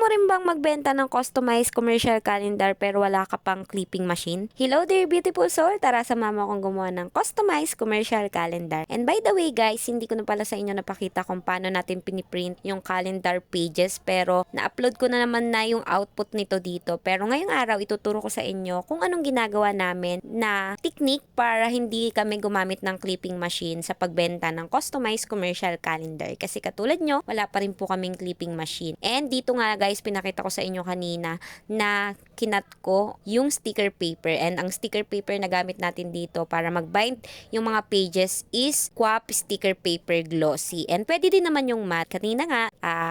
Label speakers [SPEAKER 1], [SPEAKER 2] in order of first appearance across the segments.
[SPEAKER 1] mo rin bang magbenta ng customized commercial calendar pero wala ka pang clipping machine? Hello there beautiful soul! Tara sumama akong gumawa ng customized commercial calendar. And by the way guys, hindi ko na pala sa inyo napakita kung paano natin piniprint yung calendar pages pero na-upload ko na naman na yung output nito dito. Pero ngayong araw ituturo ko sa inyo kung anong ginagawa namin na technique para hindi kami gumamit ng clipping machine sa pagbenta ng customized commercial calendar. Kasi katulad nyo, wala pa rin po kaming clipping machine. And dito nga guys, pinakita ko sa inyo kanina na kinat ko yung sticker paper. And ang sticker paper na gamit natin dito para mag-bind yung mga pages is QWAP sticker paper glossy. And pwede din naman yung matte. Kanina nga,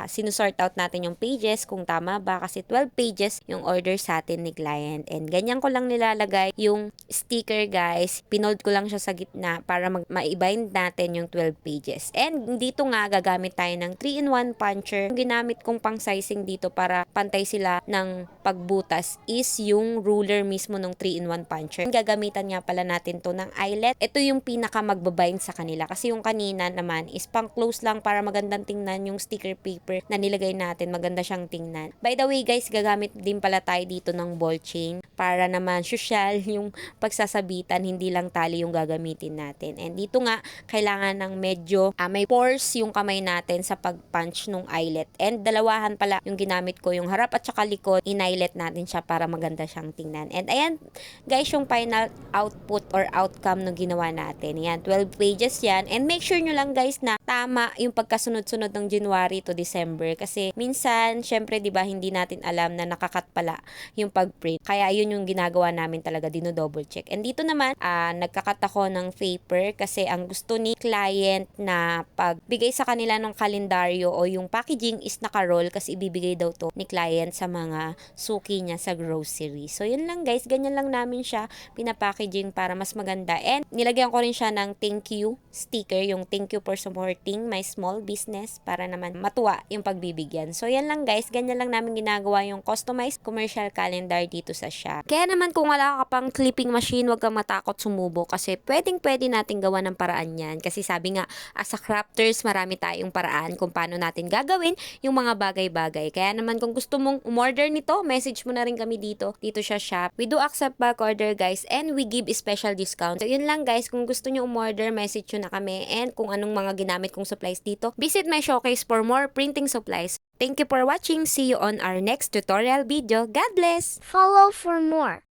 [SPEAKER 1] sinusort out natin yung pages kung tama ba kasi 12 pages yung order sa atin ni client. And ganyan ko lang nilalagay yung sticker guys. Pinold ko lang siya sa gitna para ma-bind natin yung 12 pages. And dito nga, gagamit tayo ng 3-in-1 puncher. Yung ginamit kong pang sizing dito para pantay sila ng pagbutas is yung ruler mismo ng 3-in-1 puncher. Gagamitan nga pala natin to ng eyelet. Ito yung pinaka magbabind sa kanila kasi yung kanina naman is pang close lang para magandang tingnan yung sticker paper na nilagay natin. Maganda siyang tingnan. By the way guys, gagamit din pala tayo dito ng ball chain para naman social yung pagsasabitan, hindi lang tali yung gagamitin natin. And dito nga, kailangan ng medyo may force yung kamay natin sa pag-punch nung eyelet. And dalawahan pala yung ginamit ko, yung harap at saka likod, in-eyelet natin siya para maganda siyang tingnan. And ayan, guys, yung final output or outcome ng ginawa natin. Yan, 12 pages yan. And make sure nyo lang guys na tama yung pagkasunod-sunod ng January to December. Kasi minsan, syempre, di ba, hindi natin alam na nakakat pala yung pag-print. Kaya yun yung ginagawa namin talaga, dino-double check. And dito naman, nagkakat ako ng paper kasi ang gusto ni client na pagbigay sa kanila ng kalendaryo o yung packaging is naka-roll kasi ibibigay daw to ni client sa mga suki niya sa grocery. So yun lang guys, ganyan lang namin siya pinapackaging para mas maganda. And nilagyan ko rin siya ng thank you sticker, yung thank you for supporting my small business para naman matuwa yung pagbibigyan. So yan lang guys, ganyan lang namin ginagawa yung customized commercial calendar dito sa shop. Kaya naman kung wala ka pang clipping machine, wag kang matakot sumubok kasi pwede natin gawa ng paraan yan. Kasi sabi nga, as a crafters, marami tayong paraan kung paano natin gagawin yung mga bagay-bagay. Kaya naman kung gusto mong umorder nito, message mo na rin kami dito sa shop. We do accept back order guys and we give special discount. So yun lang guys, kung gusto nyo umorder, message nyo na kami and kung anong mga ginamit kong supplies dito, visit my showcase for more printing supplies. Thank you for watching. See you on our next tutorial video. God bless!
[SPEAKER 2] Follow for more.